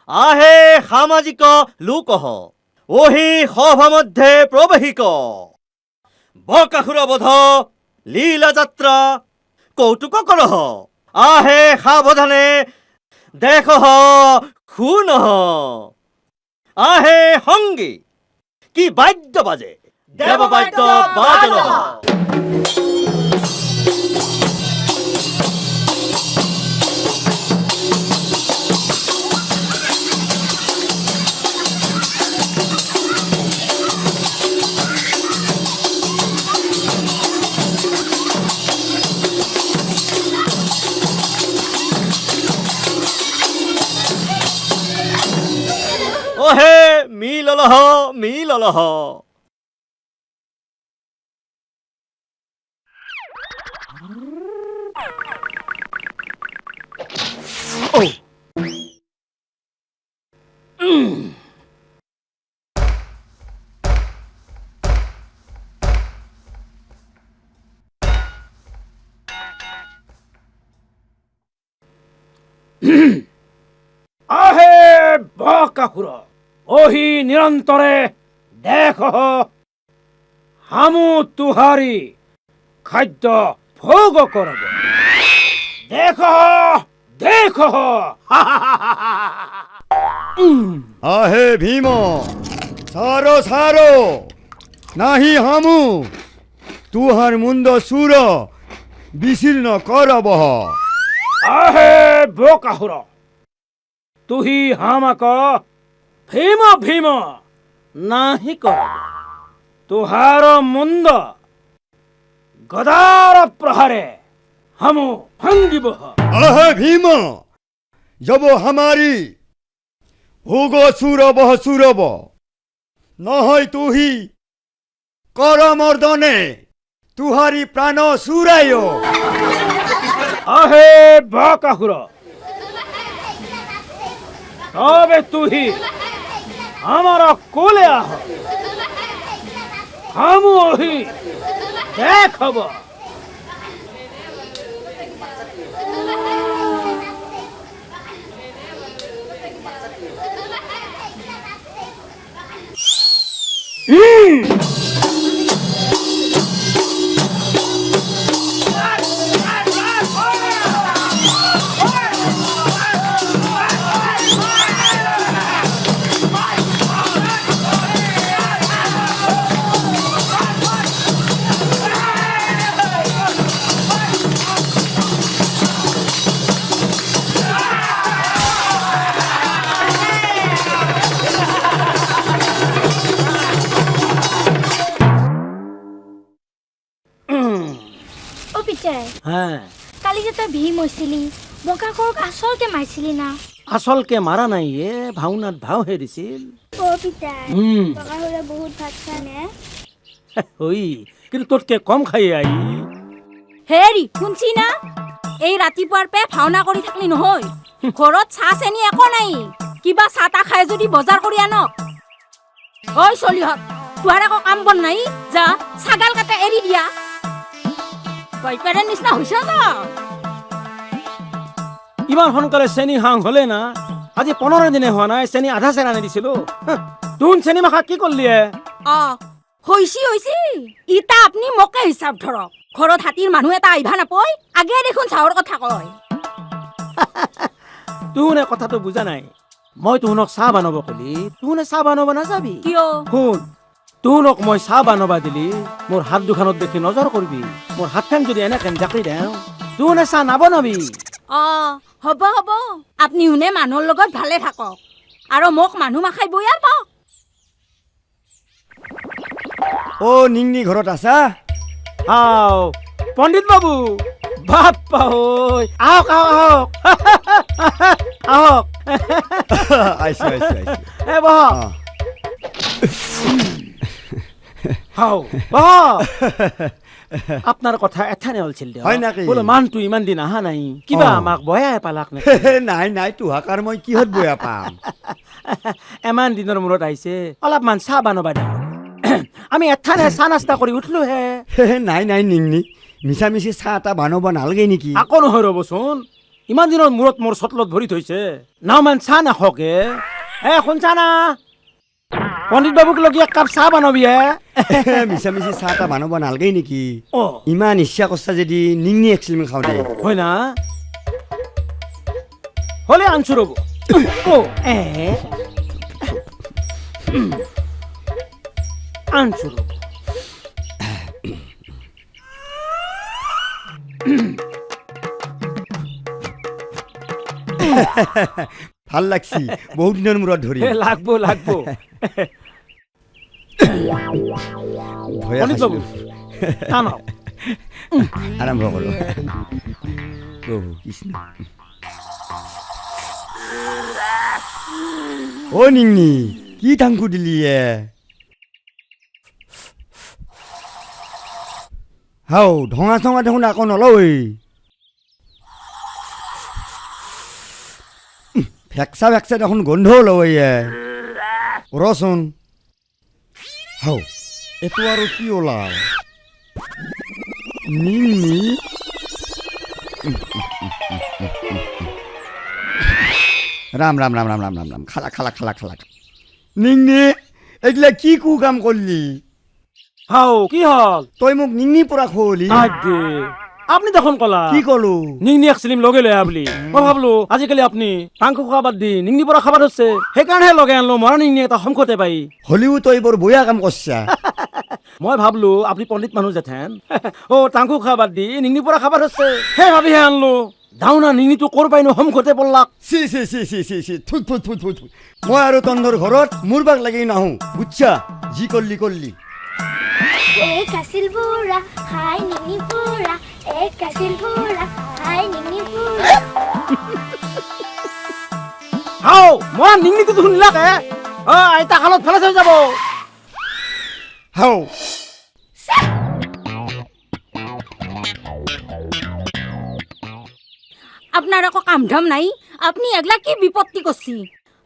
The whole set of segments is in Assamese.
আহে সামাজিক লোকঃ ওহি সভা মধ্যে প্রবেশিক বকাসুর বধ লীলা যাত্রা কৌতুক করহ আহে সাবধানে দেখহ শুনহ আহে সঙ্গী কি বাদ্য বাজে দেব বাদ্য বাজনহ ওহে মিললহ মিললহ আহে বকাসুর ওহি নিরন্তরে দেখ হামু তুহারি খাদ্য ভোগ করব দেখ দেখ আহে ভীম সারো সারো নাহি হামু তুহার মুন্দ সুর বিশীর্ণ করবহ আহে বকাসুর তুহি হামাক ভীম ভীম নাহি করব তুহার মুন্দ গদার প্রহারে হামু ভাঙ্গিব আহে ভীম জব হামারি ভোগ সুরবহ সুরব নহয় তুহি করমর্দনে তুহারি প্রাণ সুরায় আহে বকাসুর তবে তুহি আমার কোলে আহ হামু ওহি দেখব হ্যাঁ কালি যে তই ভীম হৈছিলি বকাসুৰক আচলকে মাৰিছিলি না আসলকে মাৰা নাই এ ভাওনাত ভাও হেৰিছিল অ পিতাই বকাসুৰে বহুত ভাত খায় নে ওই কিন্তু তোতকে কম খাই আই হেৰি শুনছি না এই ৰাতিপুৱাৰ পে ভাওনা কৰি থাকলি নহয় ঘৰত চাহ চেনি একো নাই কিবা চাহ তাহ খাই যদি বজাৰ কৰি আনক ঐ চলিহত তোহাৰ একো কাম বন নাই যা ছাগাল কাটা এৰি দিয়া কৈপেৰে নিচিনা হৈছে ন ইমান সোনকালে চেনি হাং হলে না আজি 15 দিনে হোৱা নাই চেনি আধা চেনা নিদিছিলো তুন চেনি মাখা কি কৰলি অ হৈছি ইটা আপনি মোকে হিচাপ ধৰক ঘৰত হাতীৰ মানুহ এটা আইভা নাপই আগে দেখোন চাহৰ কথা কয় তুনে কথাটো বুজা নাই মই তুহনক চাহ বানাব কলি তুনে চাহ বানাব নাযাবি কিয় শুন তুহনক মই চাহ বানাবা দিলি মোৰ হাত দুখানত দেখি নজৰ কৰিবি মোৰ হাতখান যদি এনেকেন জাকৰি দেও তুনে চাহ নাবনাবি অ হ'ব আপনি হুনে মানুহৰ লগত ভালে থাকক আৰু মোক মানুহ মাখাই বয়াৰ পাওক ও নিংনি ঘৰত আছা আও পণ্ডিত বাবু বাপ্পা ঐ আহক আহক আহক আইছো আইছো আইছো এ বহ হাও বহ আপনার কথা এথানে হলছিল হয় নাকি? বলে মানটো ইমান দিন আহা নাই কিবা আমাক বয়াই পালাক নে নাই নাই তুহাকাৰ মই কিহত বয়া পাম এমান দিনৰ মূৰত আহিছে অলপমান চাহ বানবা দে আমি এথানে চাহ নাস্তা কৰি উঠলো হে নাই নাই নিংনি মিছা মিছি চাহ এটা বানাব নালাগে নেকি আকৌ নহয় ৰ'বচোন ইমান দিনৰ মূৰত মোৰ চটলত ভৰি থৈছে নাওমান চাহ নাখকে শুনছা না পণ্ডিত বাবুক লগি এক কাপ চাহ বানবি মিছা মিছি চাহ এটা বানাব নালাগে নেকি অ ইমান ইচ্ছা কৰছা যদি নিংনি এক্সিলিম খাওঁ দে হয় না হলে আনছো ৰ'ব ও আনছো ৰ'ব ভাল লাগছি বহুত দিনৰ মূৰত ধৰি লাগবো লাগবো ভয়ে পণ্ডিত বাবু খাইছিলোঁ। টানো আৰম্ভ কৰোঁ প্ৰভু কৃষ্ণ অ' নিংনি কি টাংকু দিলি হাও ঢঙা চঙা দেখোন আকৌ নলয় ভেকচা ভেকচা দেখোন গোন্ধও লয় ৰচোন হাও এইটো আৰু কি ওলাল নিংনি ৰাম ৰাম ৰাম ৰাম ৰাম ৰাম ৰাম খালা খালা খালা খালা নিংনি এইগিলা কি কু কাম কৰলি হাও কি হল তই মোক নিংনি পৰা খুৱালি আগে আপনি দেখোন কলা কি কলো নিংনি এক চিলিম লগে লৈ আহা বুলি মই ভাবলো আজিকালি আপনি মাংস খোৱা বাদ দি নিংনি পৰা খাব ধৰছে সেইকাৰণেহে লগে আনলো মৰা নিংনি এটা সংকটে পাই হলিও তই বৰ বয়া কাম কৰছা মই ভাবলো আপনি পণ্ডিত মানুহ যেথেন ও টাংকু খোৱা বাদ দি নিংনি পৰা খাব ধৰছে সেই ভাবিহে আনলো দাওনা নিংনিটো কৰ পাইনো সংকটে পৰলাক চি চি চি চি চি চি থু থু থু থু থু মই আৰু তন্দৰ ঘৰত মোৰ বাগ লাগি নাহো বুজছা যি কৰলি কৰলি এক আছিল বুঢ়া খাই নিনি বুঢ়া এক আছিল বুঢ়া খাই নিনি বুঢ়া হাও মৰা নিংনিটো শুনিলাকে আইতা খালত ফেলাই থৈ যাব হাও আপনার আকৌ কাম ধাম নাই আপনি এগলা কি বিপত্তি করছি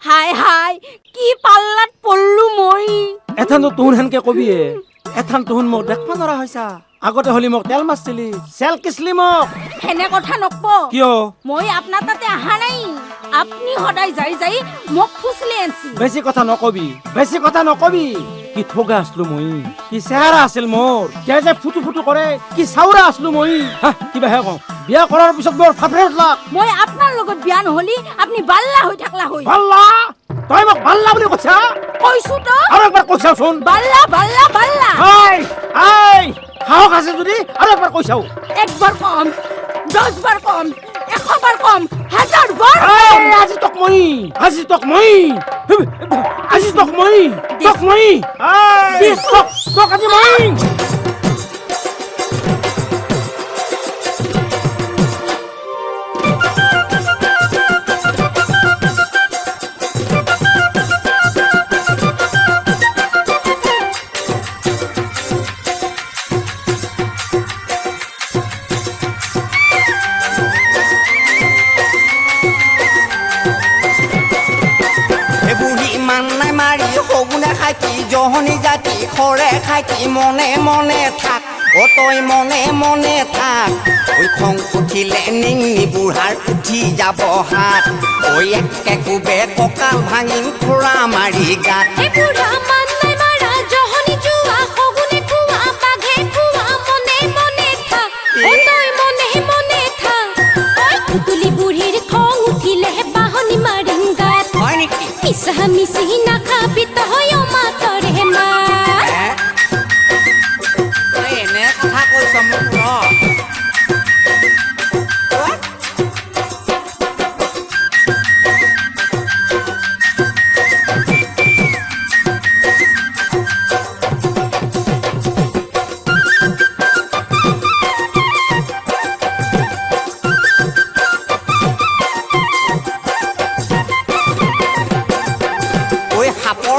হাই হাই কি পাল্লাত পড়লু মই এথানতো তোহন হেনকে কবিয়ে এথান তোহন মোক দেখবা নৰা হৈছা আগতে হলি মোক তেল মাছছিলি চেল কিছলি মোক হেনে কথা নকব কিয় মই আপনার তাতে আহা নাই আপনি সদায় যাই যাই মোক ফুসলে আনছি বেছি কথা নকবি বেছি কথা নকবি কি ঠগা আসলো মই কি চেহাৰা আছিল মোৰ কে যে ফুটু ফুটু কৰে কি চাউৰা আসলো মই কিবা হে কওঁ বিয়া কৰাৰ পিছত মোৰ ফাফৰে উঠলাক মই আপনার লগত বিয়া নহলি আপনি বাল্লা হৈ থাকলা হৈ ভাল্লা তই মোক ভাল্লা বুলি কৈছা কইছো তো আৰু একবাৰ কৈছাচোন বাল্লা বাল্লা বাল্লা আই আই সাহস আছে যদি আৰু একবাৰ কৈছাও একবার কম 10 বার কম 100 বার কম 1000 বার আজি তোক মই আজি তোক মই আজি তোক মই তোক মই তোক আজি মই জহনি জাতি খৰে খাইতি মনে মনে থাক ও তই মনে মনে থাক ওই খং উঠিলে নিংনি বুঢ়াৰ উঠি যাব হাত ওই একে কুবে কঁকাল ভাঙিম খুৰা মাৰি গাত এ বুঢ়া মান নাই মাৰা জহনি জুৱা সগুনে কুৱা বাঘে কুৱা মনে মনে থাক ও তই মনে মনে থাক ঐ কুতুলি বুঢ়ীৰ খং উঠিলে বাহনি মাৰিম গাত হয় নেকি মিছা মিছি নাখাবি তই মাতৰে মা তই এনে কথা কৈছ মোক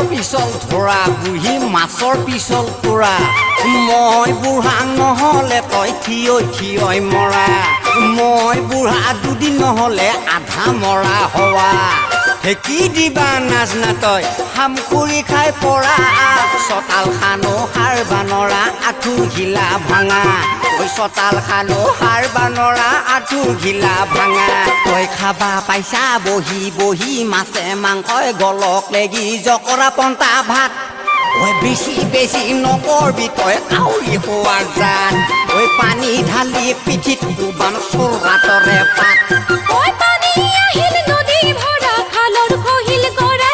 পিছল ধৰা বুঢ়ী মাছৰ পিছল তোৰা মই বুঢ়া নহ'লে তই থিয় থিয়ই মৰা মই বুঢ়া দুদিন নহ'লে আধা মৰা হোৱা ঢেকি দিবা নাজ না তই খামখুৰি খাই পৰা চতাল খানো সাৰ বানৰা আঁঠুৰ ঘিলা ভাঙা ঐ চতাল খানো সাৰ বানৰা আঁঠুৰ ঘিলা ভাঙা তই খাবা পাইছা বহি বহি মাছে মাংসই গলক লেগি জকৰা পন্তা ভাত ঐ বেছি বেছি নকৰবি তই কাউৰী হোৱাৰ জান ঐ পানী ঢালি পিঠিত দুবান চোৰাতৰে পাত ঐ পানী আহিল নদী ভৰা খালৰ খহিল গৰা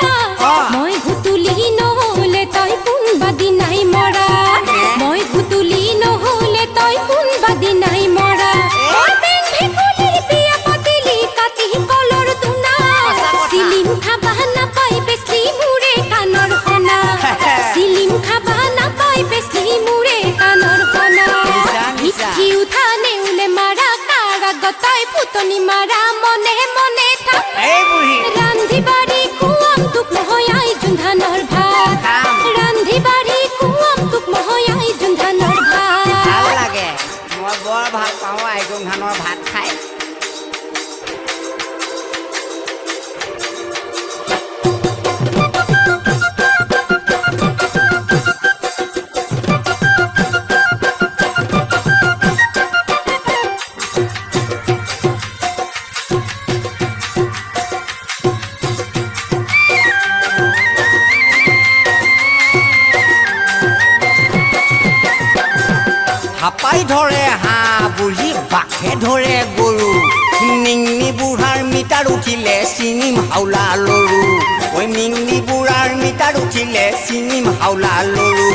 মই ভুতুলি নহলে তই কোনবা দিনাই মৰা মই ভুতুলি নহলে তই কোনবা দিনাই মৰা ঐ বেং ভেকুলীৰ বিয়া পাতিলি কাটি কলৰ তুনা চিলিম খাবা নাপাই বেছি মোৰে কাণৰ কণা চিলিম খাবা নাপাই বেছি মোৰে কাণৰ কণা মিঠি উঠা নেউলে মাৰা কাৰা গতাই ফুটনি মাৰা মনে মনে থাক ৰান্ধি বাঢ়ি খুৱাম তোক মহয়াই জোনধানৰ ভাত ৰান্ধি বাঢ়ি খুৱাম তোক মহয়াই জোনধানৰ ভাল ভাত লাগে মই বৰ ভাল পাওঁ আইজং ধানৰ ভাত খাই হাপাই ধৰে হাঁহ বুঢ়ী বাঘে ধৰে গৰু নিংনি বুঢ়াৰ মিটাৰ উঠিলে চিঙিম হাওলা লৰু ঐ নিংনি বুঢ়াৰ মিটাৰ উঠিলে চিঙিম হাওলা লৰু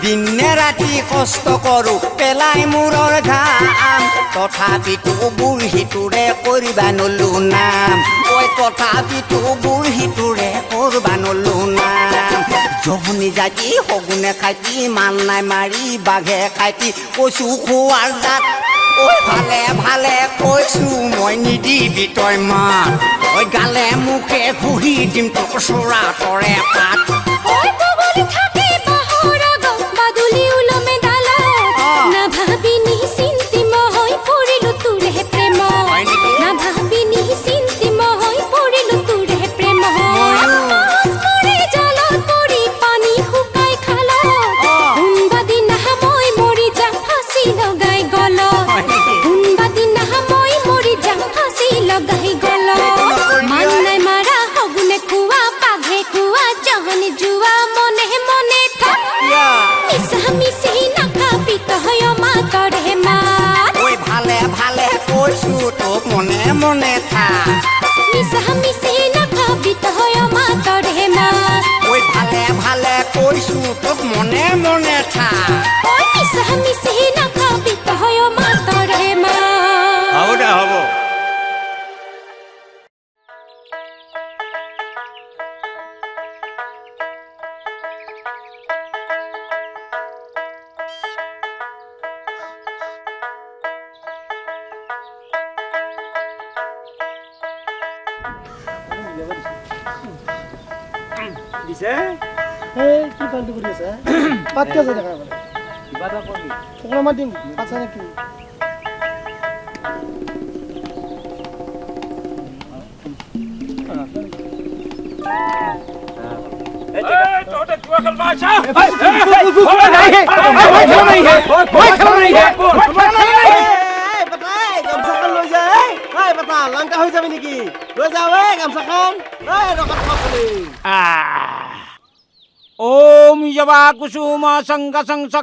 দিনে ৰাতি কষ্ট কৰোঁ পেলাই মূৰৰ ঘাম তথাপিতো বুঢ়ীটোৰে কৰিবা নলো নাম ঐ তথাপিতো বুঢ়ীটোৰে কৰবা নলো নাম জহনি জাতি সগুনে খাইতি মান নাই মাৰি বাঘে খাইতি কৈছো খোৱাৰ জাত ঐ ভালে ভালে কৈছো মই নিদিবি তই মাত ঐ গালে মুখে ঘুহি দিম তোক চোৰা তৰে পাত ঐ বগলী থাকে পাহৰা গম বাদুলি উলমে ডালত নাভাবি নিচিন্তি মই পৰিলো তোৰে প্ৰেম হয় নেকি? নাভাবি নিচিন্তি মই পৰিলো তোৰে প্ৰেম মাছ মৰি জালত পৰি পানী শুকাই খালত কোনবা দিনা মই মৰি যাম ফাঁচি লগাই গলত হয় নেকি? কোনবা দিনা মই মৰি যাম ফাঁচি লগাই গলত মান নাই মাৰা সগুনে খোৱা বাঘে খোৱা জহনি জোৱা মনে মনে থাক মিছা মিছি নাখাবি তই মাতৰে মাত ঐ ভালে ভালে কৈছো তোক মনে মনে থাক মিছা মিছি নাখাবি তই মাতৰে মাত ঐ ভালে ভালে কৈছো তোক মনে মনে থাক ঐ মিছা মিছি নাখাবি তই মাতৰে মাত হ'ব দে হ'ব দিছে এই কি ফালতু কৰি আছে পাত কিয় যায় দেখা পালে কিবা এটা কৰবি কুকুৰা মাত দিম পাত চাই নেকি লংকা হৈ যাবি নেকি লৈ যাও গামছাখন ওম যবা কুসুম সংগ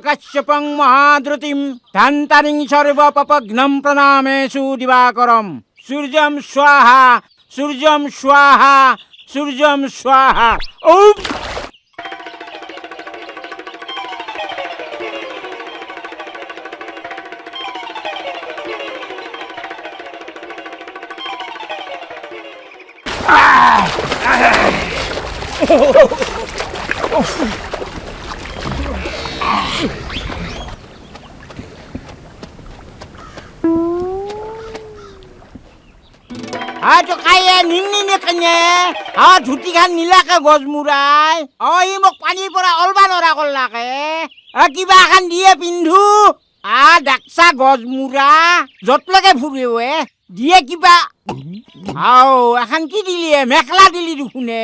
কাশ্যপং মহাদ্রুতিম ধান্তারিং সর্ব পপগ্নম প্রণামেষু দিবাকরম সূর্যম স্বাহা সূর্যম স্বাহা সূর্যম স্বাহা ওম খাইয়ে নিংনি কানে ধুতি খান নিলাকে গজমুৰাই ই মোক পানীৰ পৰা অলবা নৰা কৰলাকে কিবা এখন দিয়ে পিন্ধু ডাকছা গজমুৰা যতলৈকে ফুৰিৱে দিয়ে কিবা এখন কি দিলি মেখেলা দিলি দেখোনে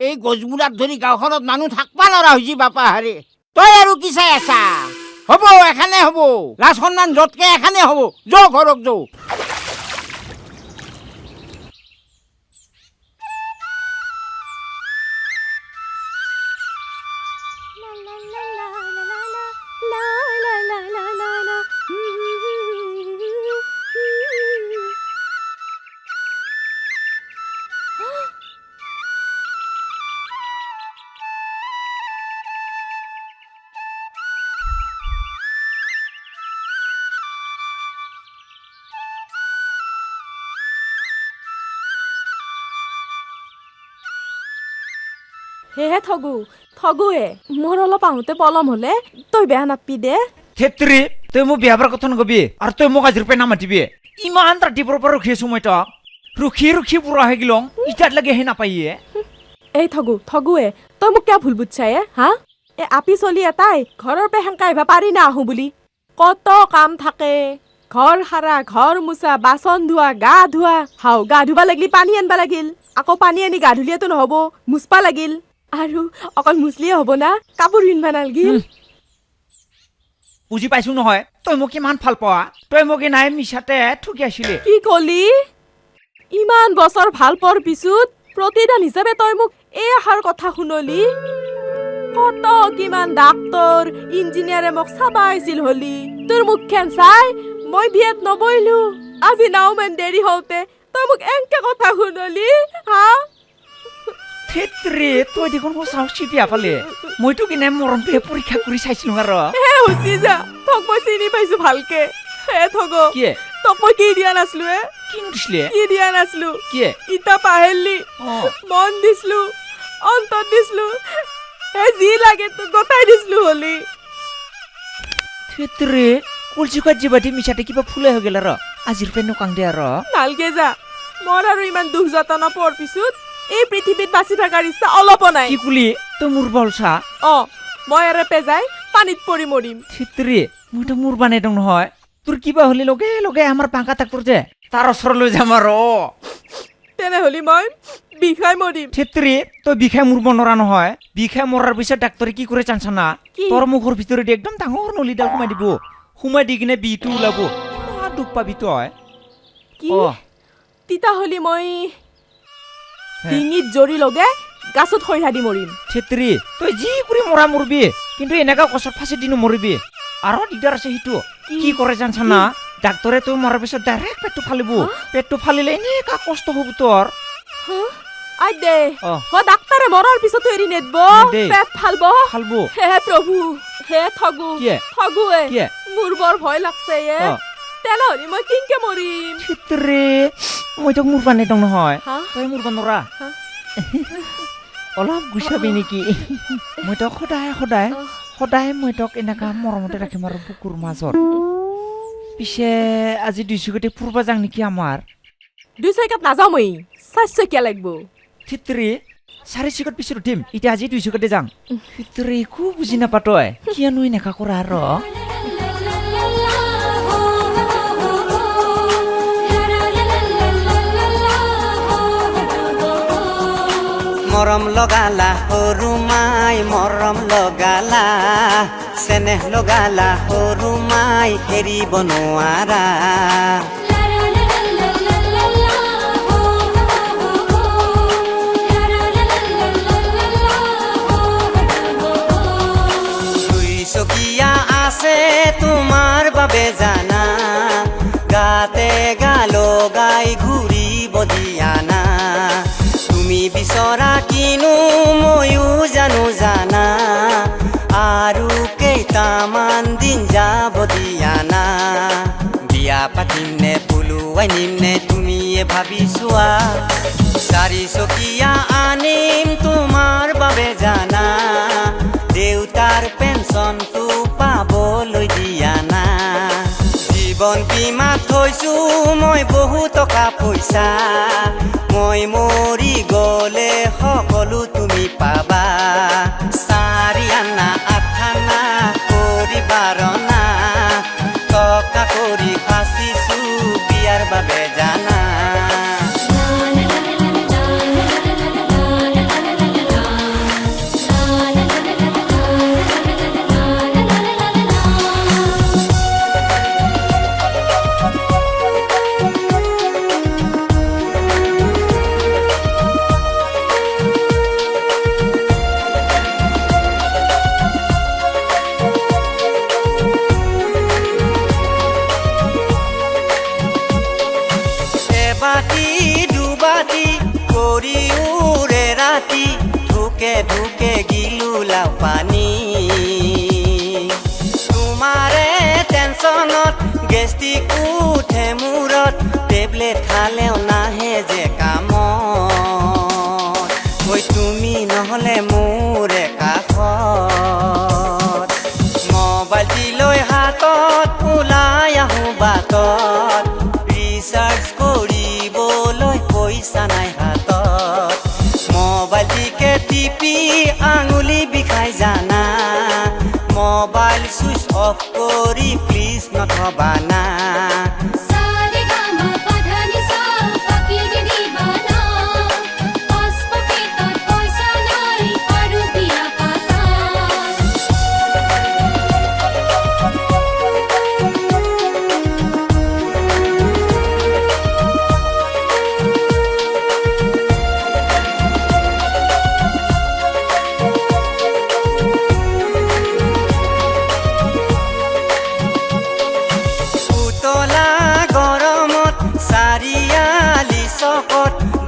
এই গজমুৰাত ধৰি গাঁওখনত মানুহ থাকবা নৰা হৈছি বাপা হাৰে তই আৰু কি চাই আছা হ'ব এখানে হ'ব লাজ সন্মান যতকে এখানে হ'ব যৌ ঘৰক যৌ হে ঠগুৱে মোৰ অলপ আহোঁতে পলম হলে তই বেয়া নাপি দে থেত্ৰী তই মোক বিয়া বাৰ কথা নকবি আৰু তই মোক আজিৰ পৰা নামাতিবি ইমান ৰাতিপুৱাৰ পৰা ৰখি আছো মই তক ৰখি পুৰা হৈ গিলং ইটাত লাগে হে নাপাইয়ে এই ঠগুৱে তই মোক কিয় ভুল বুজছাই হা এ আপি চলি এটাই ঘৰৰ পৰা সেংকা আহিব পাৰি না আহোঁ বুলি কত কাম থাকে ঘৰ সাৰা ঘৰ মোচা বাচন ধোৱা গা ধোৱা হাও গা ধুবা লাগিলি পানী আনবা লাগিল আকৌ পানী আনি গা ধুলিয়াতো নহব মুচবা লাগিল আৰু অকল মুচলিয়ে হ'ব না কাপোৰ পিন্ধবা নালগিল বুজি পাইছো নহয় তই মোক ইমান ভাল পোৱা তই মোক নাই মিছাতে ঠকি আছিলি কি কলি ইমান বছৰ ভাল পৰ পিছত প্ৰতিদান হিচাপে তই মোক এই আহাৰ কথা শুনলি কত কিমান ডাক্তৰ ইঞ্জিনিয়াৰে মোক চাবা আহিছিল হলি তোৰ মুখখন চাই মই বিয়াত নবইলো আজি নাওমেন দেৰি হওঁতে তই মোক এনেকে কথা শুনলি হা থেত্ৰী তই দেখোন সঁচা চিটিয়া পালে মইতো কিনে মৰমটোহে পৰীক্ষা কৰি চাইছিলো আৰু হে হুচি যা তোক মই চিনি পাইছো ভালকে হে ঠগ কি তোক মই কি দিয়া নাছিলো কি দিছিলে কি দিয়া নাছিলো কি ইটা পাহেলি মন দিছিলো অন্তর দিছিলো হে যি লাগে তোক গতাই দিছিলো হলি থেত্ৰী কলচি কাজি বাটি মিছাতে কিবা ফুলে হৈ গেল আৰু আজিৰ পৰা নকাং দে আৰু নালগে যা মোৰ আৰু ইমান দুখ যতনা পোৱাৰ পিছত এই পৃথিৱীত বাচি থকাৰ ইচ্ছা অলপো নাই কি কুলি তই মোৰ বলছা মই আৰু পেজাই পানীত পৰি মৰিম থেত্ৰী মইতো মোৰ বানাই দং নহয় তোৰ কিবা হলি লগে লগে আমাৰ পাংকা ডাক্তৰ যে তাৰ ওচৰলৈ যাম আৰু তেনেহ'লে মই বিষাই মৰিম থেত্ৰী তই বিষাই মৰিব নৰা নহয় বিষাই মৰাৰ পিছত ডাক্তৰে কি কৰে জানছা না তোৰ মুখৰ ভিতৰত একদম ডাঙৰ নলীডাল সোমাই দিব সোমাই দি কিনে বিটো ওলাব ইমান দুখ পাবি তই কি তিতাহ'লে মই ডিঙিত জৰি লগে গাছত খৈহা দি মৰিম থেত্ৰী তই যি কৰি মৰা মৰবি কিন্তু এনেকা কচত ফাঁচি দি নমৰিবি আৰু দিগদাৰ আছে সিটো কি কৰে জানছা না ডাক্তৰে তই মৰাৰ পিছত ডাইৰেক্ট পেটটো ফালিব পেটটো ফালিলে এনেকা কষ্ট হ'ব তোৰ আই দে ডাক্তাৰে মৰাৰ পিছতো এৰি নেদব পেট ফালব হে প্ৰভু হে ঠগুৱে মোৰ বৰ ভয় লাগছে তেনেহ'লে মই কিনকে মৰিম থেত্ৰী মই তোক মোৰ বানাই দং নহয় তই মোৰ বানৰা অলপ গুচাবি নেকি মই তোক সদায় মই তোক এনেকা মৰমতে ৰাখিম আৰু বুকুৰ মাজত পিছে আজি 200 গতি ফুৰবা যাং নেকি আমাৰ 200 কাত নাযাওঁ মই 400 কিয় লাগব থেত্ৰী 400 পিছত উঠিম এতিয়া আজি 200 গতি যাং থেত্ৰী একো বুজি নাপা তই কিয়নো এনেকা কৰা আৰু মৰম লগালা সৰু মাই মৰম লগালা চেনেহ লগালা সৰু মাই এৰিব নোৱাৰা চুই চকিয়া আছে তোমাৰ বাবে জানা গাতে গা লগাই ঘূৰিব দিয়া না তুমি বিচৰা কিনো ময়ো জানা আৰু কেইটামান দিন যাব দিয়া না বিয়া পাতিম নে পলুৱাই নিম নে তুমিয়ে ভাবি চোৱা 4 চকীয়া আনিম তোমাৰ বাবে জানা দেউতাৰ পেঞ্চনটো পাবলৈ দিয়া না জীৱন বীমা থৈছো মই বহু টকা পইচা মই মৰি গলে সকলো তুমি পাবা 4 আনা 8 আনা কৰি বাৰনা টকা কৰি ফাঁচিছো বিয়াৰ বাবে জানা বাতি কৰি উৰে ৰাতি ঢুকে ঢুকে গিলুলাও পানী তোমাৰে টেনচনত গেষ্টিক উঠে মূৰত টেবলেট খালেও নাহে যে কামত ঐ তুমি নহ'লে মোৰে কাষত মোবাইলটি লৈ হাতত ওলাই আহোঁ বাটত ৰিচাৰ্জ কৰিবলৈ পইচা নাই হাতত মোবাইলটিকে টিপি আঙুলি বিষাই জানা মোবাইল চুইচ অফ কৰি প্লিজ নথবানা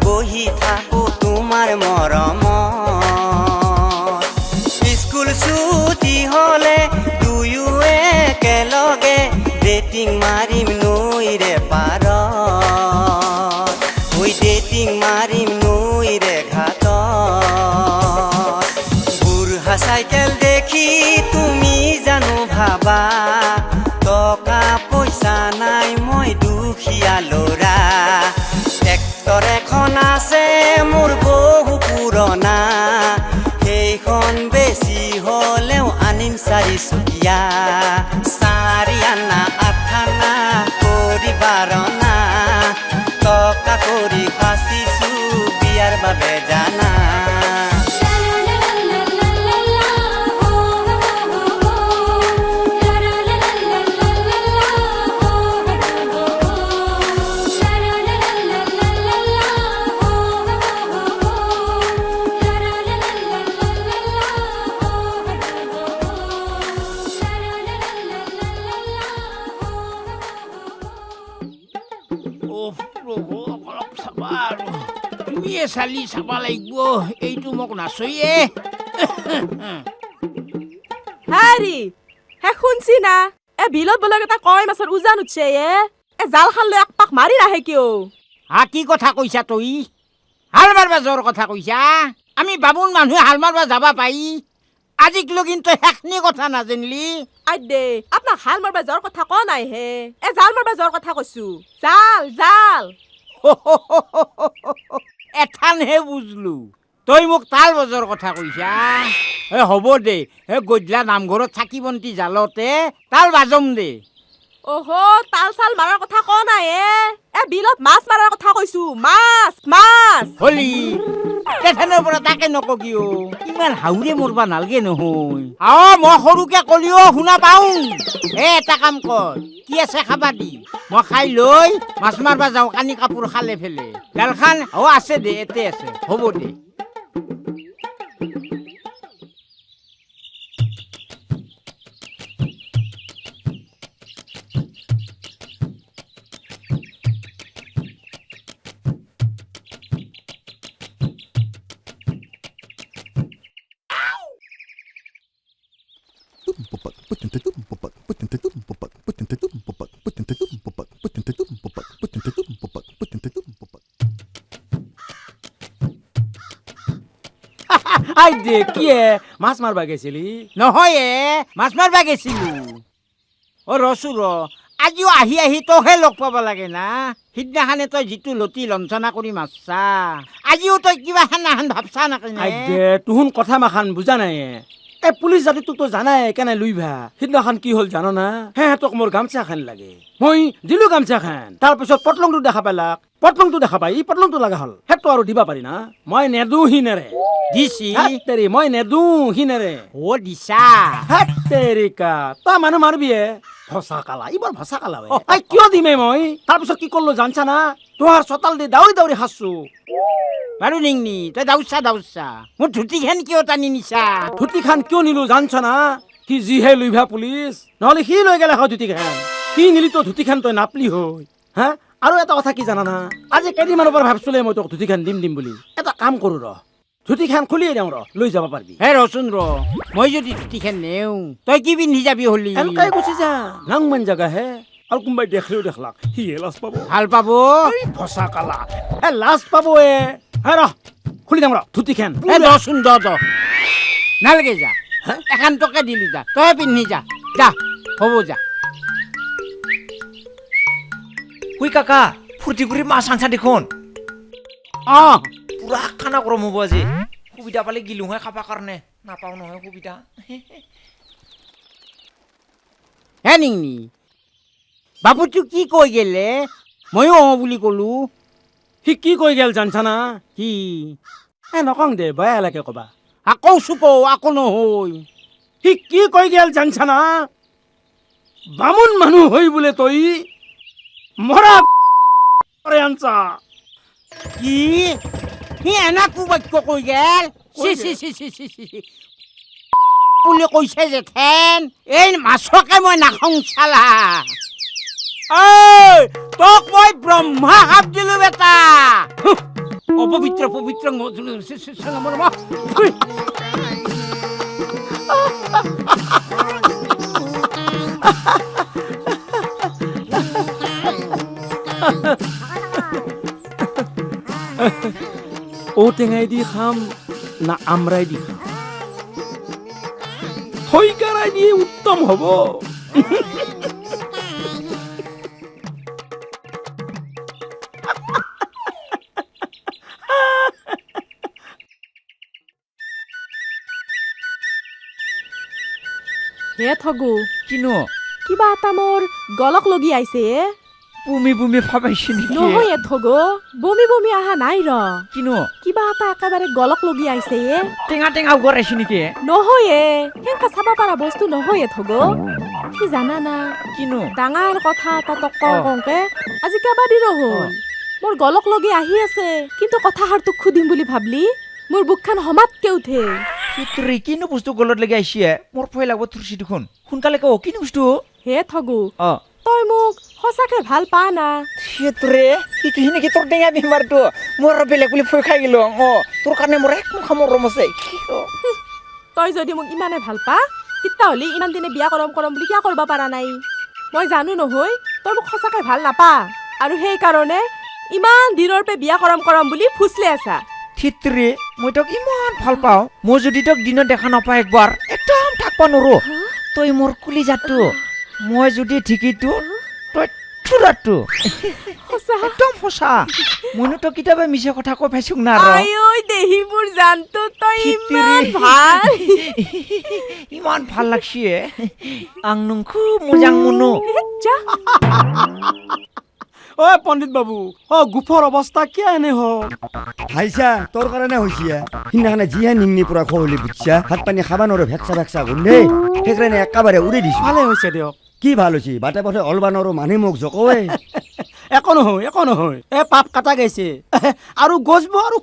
বহি থাকো তোমাৰ মৰমত স্কুল ছুটি হ'লে দুয়ো একেলগে ডেটিং মাৰিম নৈৰে পাৰত ঐ ডেটিং মাৰিম নৈৰে ঘাটত বুঢ়া চাইকেল দেখি তুমি জানো ভাবা টকা পইচা নাই মই দুখীয়া ল'ৰা ট্ৰেক্টৰ এখন আছে মোৰ বহু পুৰণা সেইখন বেছি হ'লেও আনিম 4 চকীয়া 4 আনা 8 আনা কৰি 12 না টকা কৰি সাঁচিছো বিয়াৰ বাবে জানা তুমিয়ে চালি চাব লাগিব এইটো মোক নাচয়ে হেৰি হে শুনছি না এ বিলত বোলে এটা কয় মাছৰ উজান উঠছে এ জালখান লৈ এক পাক মাৰি নাহে কিয় হা কি কথা কৈছা তই হাল মাৰবা যোৱাৰ কথা কৈছা আমি বামুণ মানুহে হাল মাৰবা যাবা পাই আজিক লগিন তই হেখনি কথা নাজানিলি আই দে আপোনাক হাল মাৰবা যোৱাৰ কথা কোৱা নাই হে এ জাল মাৰবা যোৱাৰ কথা কৈছো জাল জাল এঠানহে বুজলো তই মোক তাল বজাৰ কথা কৈছা হ'ব দে গধূলা নামঘৰত চাকি বন্তি জালতে তাল বাজম দে অহো তাল চাল মাৰাৰ কথা কোৱা নাই এ বিলত মাছ মাৰাৰ কথা কৈছো মাছ মাছ হলি তেথানৰ পৰা তাকে নককিও ইমান হাউৰে মৰবা নালগে নহয় মই সৰুকে কলিও শুনা পাওঁ এটা কাম কৰ কি আছে খাবা দি মই খাই লৈ মাছ মাৰবা যাওঁ কানি কাপোৰ খালে ফেলে ডালখান আছে দে এতে আছে হ'ব দে আই দে কি মাছ মারবা গেছিলি নহয় মাছ মাৰবা গেছিলো ৰচো আজিও আহি আহি তইহে লগ পাব লাগে না সিদিনাখানে তই যিটো লতি লঞ্চনা কৰি মাছছা আজিও তই কিবা খানাখান ভাবছা নাকি আই দে তুহুন কথা মাখান বুজা নাই এই পুলিচ জাতিটোক তো জানাই কেনে লুইভা সিদিনাখান কি হল জানো না হেঁতক মোৰ গামছা খান লাগে মই দিলো গামছা খান তাৰপিছত পটলংটো দেখা পালাক পটলংটো দেখা পাই ই পটলংটো লগা হল সেইটো আৰু দিবা পাৰি না মই নেদু হিনেৰে দিছি তেৰি মই নেদু হিনেৰে দিছা তেৰিকা তই মানুহ মাৰবিয়ে ভসা কালা এইবাৰ ভসা কালা কিয় দিমে মই তাৰপিছত কি কৰলো জানছা না তোহাৰ চতাল দি দাউৰি দাউৰি হাসছো বাৰু নিংনি তই দাউছা মোৰ ধুতি খান কিয় টানি নিছা ধুতি খান কিয় নিলো জানছ না সি যিহে লুইভা পুলিচ নহলে সি লৈ গেলে ধুতি খান সি নিলি তো ধুতি খান তই নাপলি হৈ হা আৰু এটা কথা কি জানা না আজি কেইদিনমানৰ পৰা ভাবছিলো মই তোক ধুতিখন দিম বুলি এটা কাম কৰো ৰ ধুতিখন খুলিয়ে দিওঁ ৰ লৈ যাব পাৰিবি হে ৰচোন ৰ মই যদি ধুতিখন নেও তই কি পিন্ধি যাবি হলি এনেকাই গুচি যা নাংমান জাগা হে আৰু কোনোবাই দেখলেও দেখলাক সি লাজ পাব ভাল পাব ফসা কালা লাজ পাব হে ৰ খুলি দিম ৰ ধুতিখন হে দচোন দ নালাগে যা এখন টকা দিলি যা তই পিন্ধি যা যা হ'ব যা হুই কাকা ফুৰ্তি কৰি মাছ আনছা দেখোন অঁ পুৰা খানা গৰম হ'ব আজি সুবিধা পালে গিলোহে খাবা কাৰণে নাপাওঁ নহয় সুবিধা হে নিংনি বাপুটো কি কৈ গেলে ময়ো অঁ বুলি ক'লো সি কি কৈ গেল জানছা না কি নকং দে বেয়া লাগে কবা আকৌ চুপ আকৌ নহয় সি কি কৈ গেল জানছা না বামুণ মানুহ হৈ বোলে তই মৰা আনছা কি সি এনা কুবাক্য কৈ গেল বুলি কৈছে যেথেন এই মাছকে মই নাখাওঁ চালা ঐ তোক মই ব্ৰহ্মা সাপ দিলো বেটা অপবিত্ৰ পবিত্ৰ ঔটেঙাই দি খাম না আমৰাই দি খাম থৈকাৰাই দি উত্তম হ'ব হে ঠগু কিনো কিবা এটা মোৰ গলক লগি আইছে বুমি বুমি ভাবাইছে নেকি নহয় ঠগু বমি বমি আহা নাই ৰ কিনো কিবা এটা একেবাৰে গলক লগি আইছে টেঙা টেঙা উগৰাইছে নেকি নহয় সেনকা চাব পাৰা বস্তু নহয় ঠগু কি জানা না কিনো ডাঙৰ কথা এটা তক কওঁকে আজি কেইবাদিনো হ'ল মোৰ গলক লগি আহি আছে কিন্তু কথাষাৰ তোক সুধিম বুলি ভাবলি মোৰ বুকখান হমাতকে উঠে তোৰে কিনো বস্তু গলত লাগি আহিছে মোৰ ভয় লাগব থুৰছি দেখোন সোনকালে কও কিনো বস্তু হে ঠগু তই মোক সঁচাকে ভাল পা না তোৰে কি নেকি তোৰ টেঙা বেমাৰটো মোৰ বেলেগ বুলি ভয় খাই গেলো তোৰ কাৰণে মোৰ এক মুখা মৰম আছে তই যদি মোক ইমানে ভাল পা তেতিয়াহ'লে ইমান দিনে বিয়া কৰম বুলি কিয় কৰিব পৰা নাই মই জানো নহয় তই মোক সঁচাকে ভাল নাপা আৰু সেইকাৰণে ইমান দিনৰ পে বিয়া কৰম বুলি ফুচলে আছা থিতৰে মই তোক ইমান ভাল পাওঁ মই যদি তোক দিনত দেখা নাপাওঁ একবাৰ একদম থাকবা নৰো তই মোৰ কুলি যাতো মই যদি ঠিকিটো তই থুৰাটো একদম সঁচা মইনো তই কিতাবে মিছা কথা কৈ পাইছো না দেহিবোৰ জানতো তই ইমান ভাল ইমান ভাল লাগছে আং নংখু মোজাং মনো ঐ পণ্ডিত বাবু গুফৰ অৱস্থা কিয় এনে হ'ল হাইছা তোৰ কাৰণে হৈছে সিদিনাখনে যিহে নিংনি পৰা খহলি বুজছা ভাত পানী খাবা নোৱাৰো ভেকচা গোন্ধে সেইকাৰণে একেবাৰে উৰি দিছো ভালে হৈছে দিয়ক কি ভাল হৈছে বাটে পথে অলবা নোৱাৰো মানুহ মোক জকৱে একো নহয় পাপ কাটা গৈছে আৰু গজব আৰু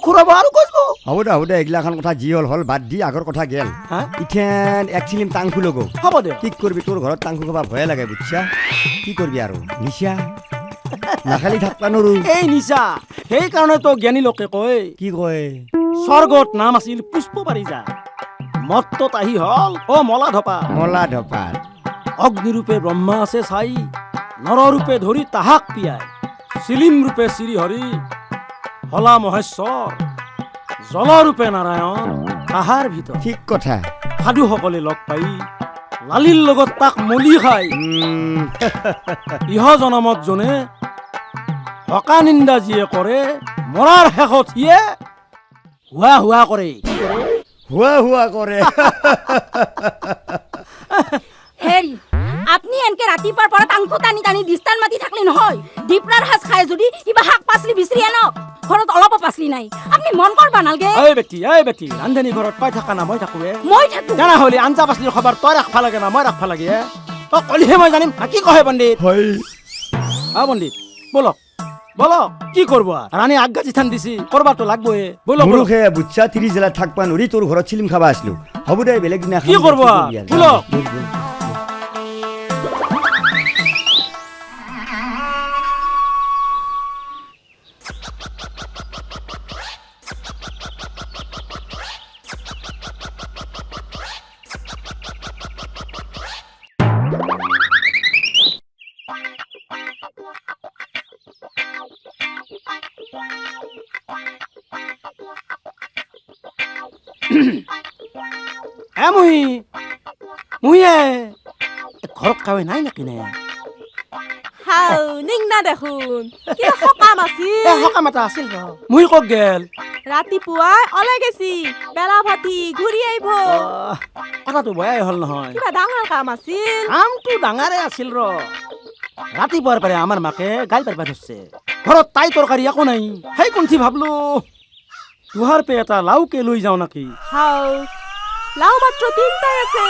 খুৰাব আৰু গজব হ'ব দে এইগিলাখন কথা যি হ'ল বাদ দি আগৰ কথা গেল ইথেন এক চিলিম টাংখু লগো হ'ব দে কি কৰবি তোৰ ঘৰত টাংখু খাবা ভয়ে লাগে বুজছা কি কৰবি আৰু নিচা নাখালি থাকবা নোৱাৰো এই নিচা সেইকাৰণে তো জ্ঞানী লোকে কয় কি কয় স্বৰ্গত নাম আছিল পুষ্প পাৰিজা মত্তত আহি হল মলা ধপা অগ্নিৰূপে ব্ৰহ্মা আছে চাই নৰৰূপে ধৰি তাহাক পিয়াই চিলিম ৰূপে শ্ৰীহৰি হলা মহেশ্বৰ জলৰূপে নাৰায়ণ তাহাৰ ভিতৰত ঠিক কথা সাধুসকলে লগ পাই লালিৰ লগত তাক মলি খাই ইহ জনমত জনে হকা নিন্দা যিয়ে কৰে মৰাৰ শেষত সিয়ে হুৱা কৰে হুৱা কৰে হেৰি আপনি এনকে ৰাতিপুৱাৰ পৰা টাংখু টানি দিস্তান মাতি থাকলি নহয় ডিপৰাৰ হাজ খাই যদি কিবা শাক পাচলি বিচাৰি আনক ঘৰত অলপ পাচলি নাই আপনি মন কৰবা নালগে এই বেটি ৰান্ধনী ঘৰত তই থাকা না মই থাকো মই থাকো তেনেহ'লে আঞ্জা পাচলিৰ খবৰ তই ৰাখবা লাগে না মই ৰাখবা লাগে তই কলিহে মই জানিম কি কহে পণ্ডিত হয় পণ্ডিত বলক কি করবো রানী আজ্ঞা থান দিছি করবাতো লাগবে বলো মুরুখে বুচ্ছা 30 জেলা থাকবা নরি তোর ঘর ছিলিম খাবা আসলো হবু দে বেলেগ দিনা কি করবো বলো মুহিয়ে ঘৰত কাৱে নাই নেকি নে হাও নিংনা দেখোন কিবা সকাম আছিল সকাম এটা আছিল ৰ মুহি ক'ত গেল ৰাতিপুৱাই ওলাই গেছি বেলা ভাতি ঘূৰি আহিব কথাটো বেয়াই হ'ল নহয় কিবা ডাঙৰ কাম আছিল কামটো ডাঙৰে আছিল ৰ ৰাতিপুৱাৰ পাৰে আমাৰ মাকে গাই পাৰিবা ধৰছে ঘৰত তাই তৰকাৰী একো নাই সেই কোনঠি ভাবলো তোহাৰ পে এটা লাওকে লৈ যাওঁ নেকি হাও লাও মাত্ৰ তিনটাই আছে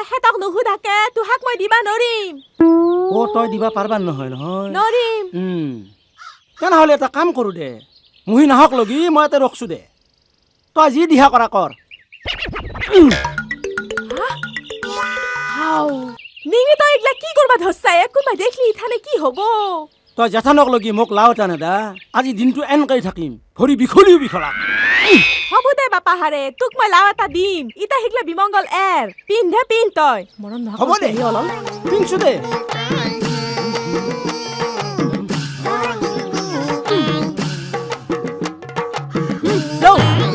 এহেতক নুসুধাকে তোহাক মই দিবা নৰিম তই দিবা পাৰবা নহয় নহয় নৰিম তেনেহ'লে এটা কাম কৰোঁ দে মুহি নাহক লগি মই এটা ৰখছোঁ দে তই যি দিহা কৰা কৰ হাও নিঙি তই এইগিলা কি কৰবা ধৰছাই কোনোবাই দেখলি ইথানে কি হ'ব তই জেঠানক লগি মোক লাও এটা নেদা আজি দিনটো এনেকৈ থাকিম ভৰি বিখলিও বিখলা হ'ব দে বাপা হাৰে তোক মই লাও এটা দিম ইটা শিকলে বিমংগল পিন্ধে পিন্ধ তই মৰম নহয় হ'ব দে অলপ পিন্ধছোঁ দে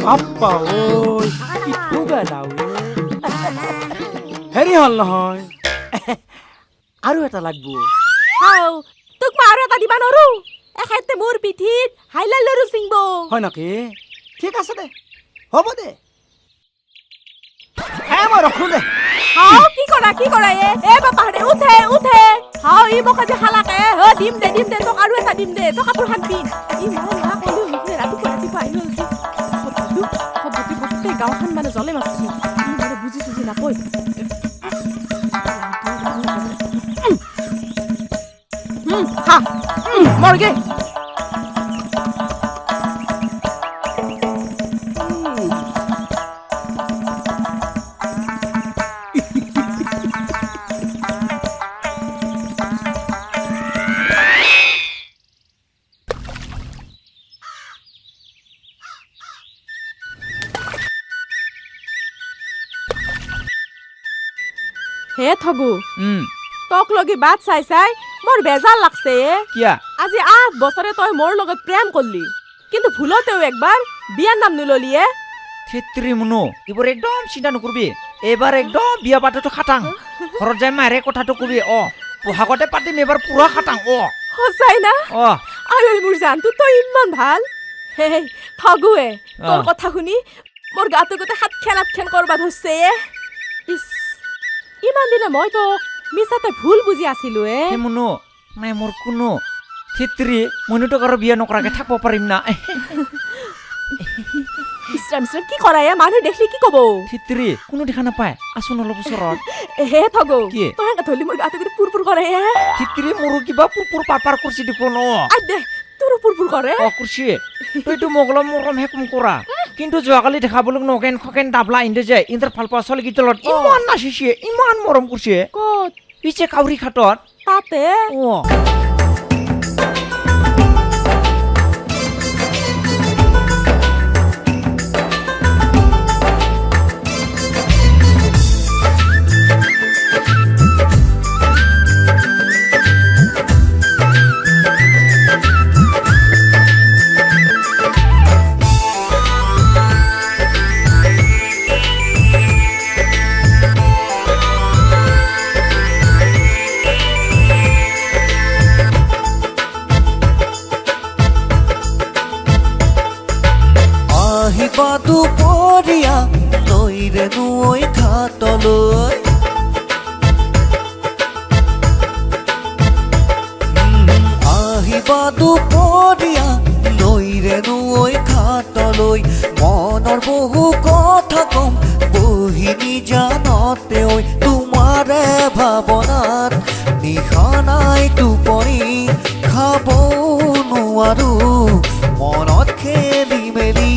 বাপ্পা ঐ কি লাও হেৰি হ'ল নহয় আৰু এটা লাগব হাও তোক মই আৰু এটা দিবা নৰো এখেতে মোৰ পিঠিত হাইলাল লৰু চিংব হয় নেকি ঠিক আছে দে হ'ব দে মই ৰখো দে হাও কি কৰা এ বাপা হাৰে উঠে হাও ই মোক আজি খালাকে দিম দে তোক আৰু এটা দিম দে তোক কাপোৰ খান পিন ই মই না কলো হিফে ৰাতিপুৱা আহি হৈছে সবতি গোটেই গাঁওখন মানে জ্বলে মাছছি ই মানে বুজি চুজি নাপয় খা মৰগে হে থগু তোক লগি বাট চাই মোৰ বেজাৰ লাগছে কিয়া আজি 8 বছৰে তই মোৰ লগত প্ৰেম কৰলি কিন্তু ভুলতেও একবাৰ বিয়াৰ নাম নললিয়ে থেত্ৰী মুনো এইবোৰ একদম চিন্তা নকৰবি এবাৰ একদম বিয়া পাতাটো খাটাং ঘৰত যাই মাৰে কথাটো কবি বহাগতে পাতিম এবাৰ পুৰা খাটাং সঁচাই না আৰু মোৰ জানটো তই ইমান ভাল হে থগুৱে তোৰ কথা শুনি মোৰ গাটো গোটেই হাতখেন কৰবা ধৰছে ইছ ইমান দিনে মই তোক মিছাতে ভুল বুজি আছিলো মুনো নাই মোৰ কোনো থেত্ৰী মইতো আৰু বিয়া নকৰাকে থাকিব পাৰিম না ইছৰাম কি কৰা মানুহ দেখলি কি কব থেত্ৰী কোনো দেখা নাপায় আছোন অলপ ওচৰত হে থগো কি তই ধলি মোৰ গাটো গোটেই পুৰপুৰ কৰে থেত্ৰী মোৰো কিবা পুৰপুৰ পাৰপাৰ কৰিছে দেখোন দে তোৰো পুৰপুৰ কৰে কৰিছে তইতো মগলম মৰম হেকম কৰা কিন্তু যোৱাকালি দেখাবলৈ নগেন খকেন ডাবলা ইন্দে যায় ইন্টাৰ ফাল পাছল গীতলত ইমান নাচিছে ইমান মৰম কৰিছে ক'ত পিছে কাউৰী খাটত তাতে দুপৰীয়া তৈৰে নৈ ঘাটলৈ আহিবা দুপৰীয়া নৈৰে নৈ ঘাটলৈ মনৰ বহু কথা কম বহি নিজানতে ঐ তোমাৰে ভাৱনাত নিশা নাই টোপনি খাব নোৱাৰো মনত খেলি মেলি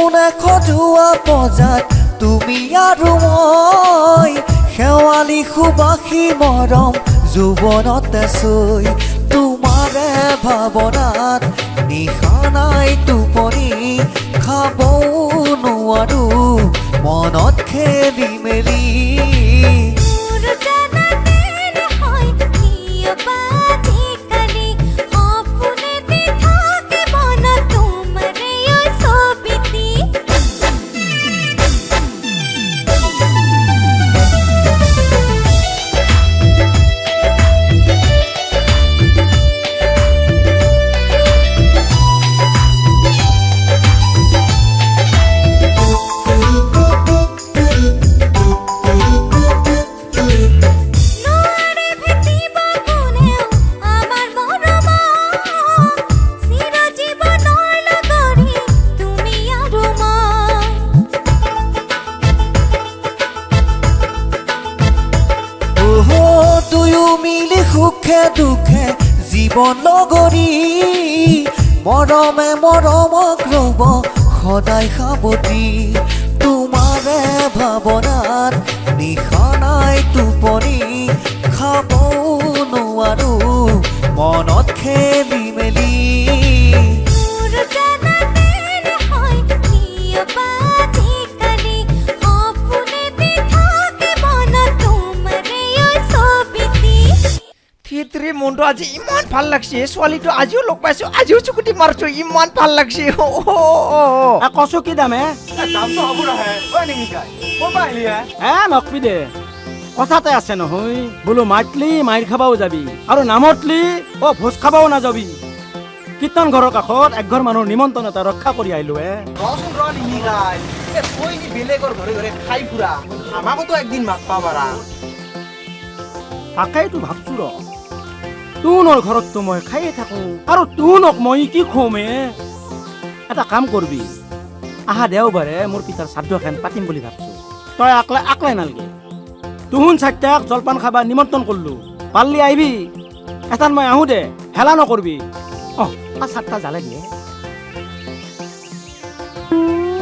সপোনে সজোৱা পজাত তুমি আৰু মই শেৱালি সুবাসী মৰম যৌৱনতে চৈ তোমাৰে ভাৱনাত নিশা নাই টোপনি খাবও নোৱাৰো মনত খেলি মেলি সুখে দুখে জীৱন লগৰী মৰমে মৰমক ৰ'ব সদায় সাৱতি তোমাৰে ভাৱনাত নিশা নাই টোপনি খাবও নোৱাৰো মনত খেলি মেলি মনটো আজি ইমান ভাল লাগছে ছোৱালীটো আজিও লগ পাইছো আজিও চুকুটি মাৰছো ইমান ভাল লাগছে কচু কি দামে নকবি দে কথাতে আছে নহয় বোলো মাতলি মাইৰ খাবাও যাবি আৰু নামতলি ভোজ খাবাও নাযাবি কীৰ্তন ঘৰৰ কাষত একঘৰ মানুহৰ নিমন্ত্ৰণ এটা ৰক্ষা কৰি আহিলো বেলেগৰ ঘৰে ঘৰে খাই ফুৰা আমাকোতো একদিন মাত পাবাৰা তাকেইতো ভাবছো ৰ তোনৰ ঘৰততো মই খাইয়ে থাকো আৰু তোনক মই কি খুৱামে এটা কাম কৰবি আহা দেওবাৰে মোৰ পিতাৰ শ্ৰাদ্ধখান পাতিম বুলি ভাবছো তই আকলাই নালগে তুহুন চাৰিটাক জলপান খাবা নিমন্ত্ৰণ কৰিলো পাৰলি আহিবি এটান মই আহো দে হেলা নকৰবি চাৰিটা জালে দিয়ে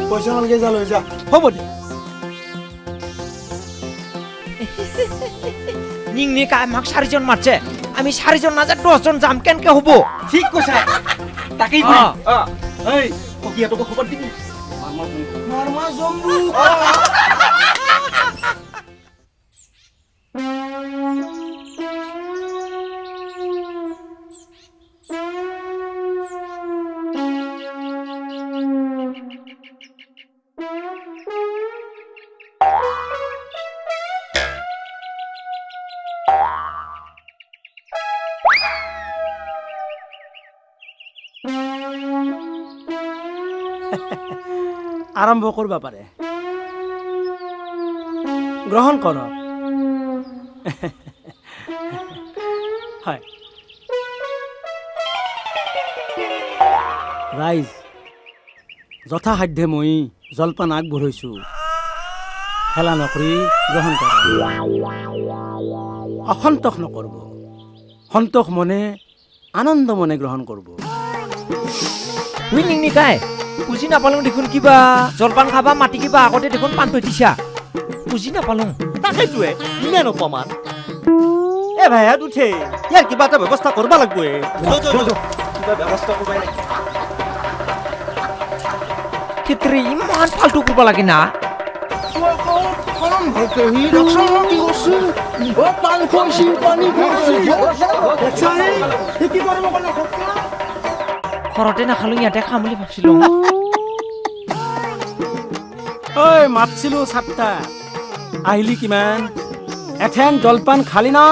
পইচা নালগে যা লৈ যা হ'ব দে নিংনি আমাক 4জন মাতছে আমি 4জন নাযায় 10জন যাম কেনকে হ'ব ঠিক কৈছা তাকেই এই ককিয়াটোকো খবৰ দিবি মাৰমা জম্বু আৰম্ভ কৰিব পাৰে গ্ৰহণ কৰক হয় ৰাইজ যথাসাধ্যে মই জলপান আগবঢ়াইছোঁ হেলা নকৰি গ্ৰহণ কৰক অসন্তোষ নকৰিব সন্তোষ মনে আনন্দ মনে গ্ৰহণ কৰিব নিংনি কাই বুজি নাপালো দেখোন কিবা জলপান খাবা মাটি কিবা আগতে দেখোন পান থৈ দিছা বুজি নাপালো তাকেইটোৱে ইমান অপমান এ ভাইহাত উঠে ইয়াৰ কিবা এটা ব্যৱস্থা কৰিব লাগিব কিবা ব্যৱস্থা কৰিব লাগে ক্ষেত্ৰে ইমান ফালতু কৰিব লাগে না ঘৰতে নাখালো ইয়াতে খাম বুলি ভাবছিলো ঐ মাতছিলো চাৰটা আহিলি কিমান এথেন জলপান খালি না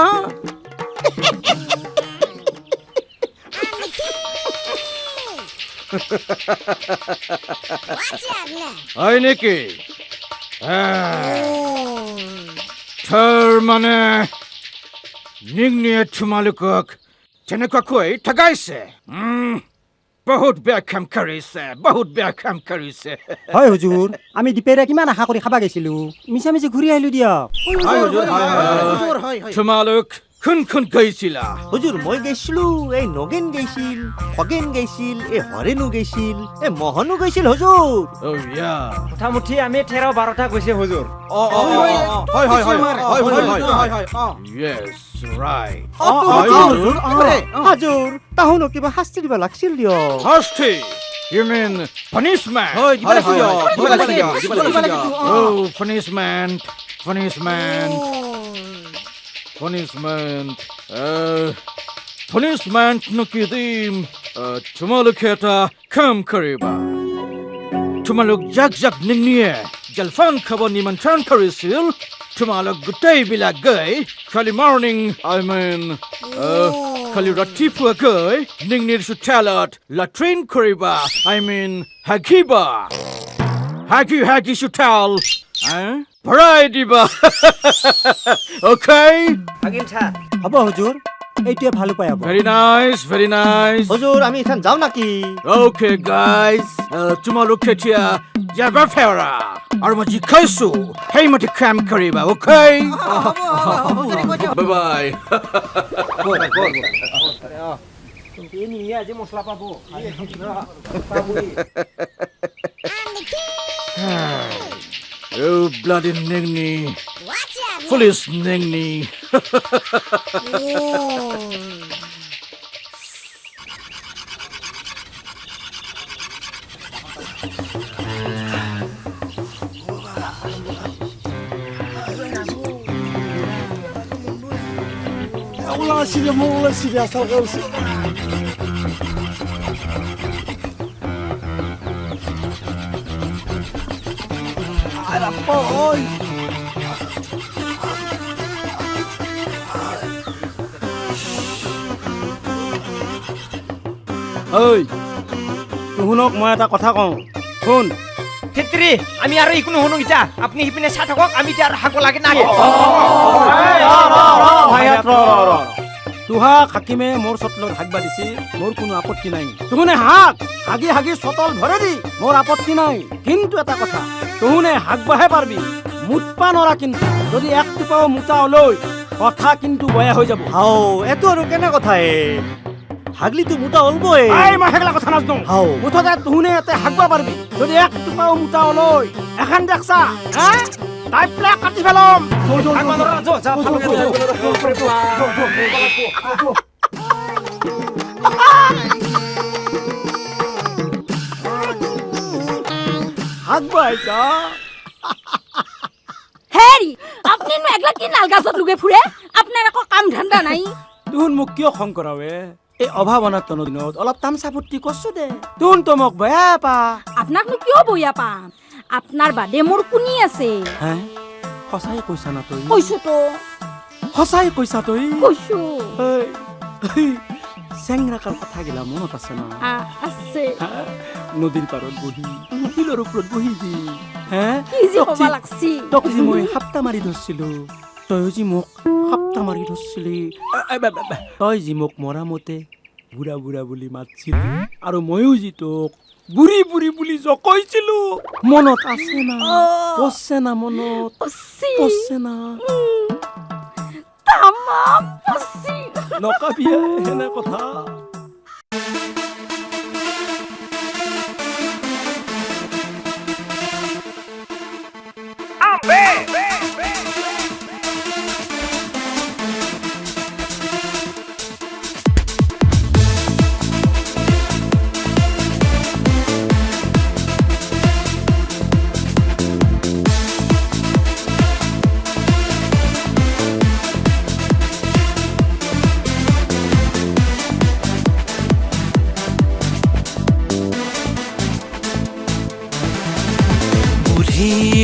হয় নেকি মানে নিংনিয়ে তোমালোকক তেনেকুৱাকৈ ঠগাইছে বহুত বেয়া কাম কৰিছে হয় হুজুৰ আমি দীপেৰে কিমান আশা কৰি খাবা গৈছিলো মিছা মিছি ঘূৰি আহিলো দিয়ক তোমালোক কোন গৈছিলা হুজুৰ মই গৈছিলো এই নগেন গৈছিল খগেন গৈছিল এই হৰেণো গৈছিল এই মোহনো গৈছিল হুজুৰ Oh yeah. মোটামুটি আমি 13-12টা গৈছে হুজুৰ Yes, right. হাজুৰ তাহোনো কিবা শাস্তি দিব লাগছিল দিয়ক Hosty. You mean punishment? হয় দিবা লাগিছিল Oh, punishment. Punishment. Punishment nukidim. Tumaluk eta kam kariba. Tumaluk jak ningniye. Jalfan kabo nimantran karisil. Tumaluk gutay bila gay. Kali morning, I mean. Kali ratipua gay. Ningnir sutalat. Latrin kariba. I mean, hagiba. Hagi sutal. Parai diba. Okay? আগিল ছা হ'ব হুজুৰ এইটোৱে ভালো পাই হ'ব Very nice. হুজুৰ আমি এখন যাওঁ নাকি Okay, guys. Tumaluk ketia. Java fera. Armaji kaisu. Hey, mati kam kariba. Okay? Bye-bye. আজি মছলা পাব Oh, bloody ningni. Foolish ningni. Mulai sini asal kau sih. Ada boy. ঐ শুনক মই এটা কথা কওঁ শুন ক্ষেত্ৰী আমি আৰু একো নুশুনো ইটা আপুনি সিপিনে চাই থাকক আমি এতিয়া আৰু হাকো লাগে না তোহা হাকিমে মোৰ চটলত হাগবা দিছে মোৰ কোনো আপত্তি নাই তুহুনে হাগি চটল ভৰে দি মোৰ আপত্তি নাই কিন্তু এটা কথা তুহুনে হাগবাহে পাৰবি মুতপা নৰা কিন্তু যদি এক টোপাও মুতা লৈ কথা কিন্তু বেয়া হৈ যাব হাও এটো আৰু কেনে কথা হাগলিতো মুটা অলবই মই হেগলা কথা নাজনো হাও মুঠতে তুহুনে এতে হাগবা পাৰবি যদি এক টোপাও মুতা লৈ এখন দেখছা তাই প্লে কাটি পেলাম হাগবা আইছা হেৰি আপুনি একলা কি নালগাছত লুগে ফুৰে আপোনাৰ একো কাম ধান্দা নাই তুহুন মোক কিয় খং কৰাৱে এই অভাৱনাতনৰ দিনত অলপ তামচা ফুৰ্তি কৰছো দে তুহুন তো মোক বেয়া পা আপোনাকনো কিয় বয়া পাম আপোনাৰ বাদে মোৰ কুনি আছে হে সঁচাই কৈছা না তই কৈছো তো সঁচাই কৈছা তই কৈছো চেংৰাকাৰ কথা গিলা মনত আছে না আছে নদীৰ পাৰত বহি শিলৰ ওপৰত বহি যি হে কি যি ক'ব লাগছি তোক যি মই সাপ্তা মাৰি ধৰছিলো তই যি মোক সাপ্তা মাৰি ধৰছিলি তই যি মোক মৰামতে বুঢ়া বুলি মাতছিলি আৰু ময়ো যি তোক বুঢ়ী বুলি জকাইছিলো মনত আছে না পছে না মনত পছে না তামাম পছি নকাবিয়া হেনে কথা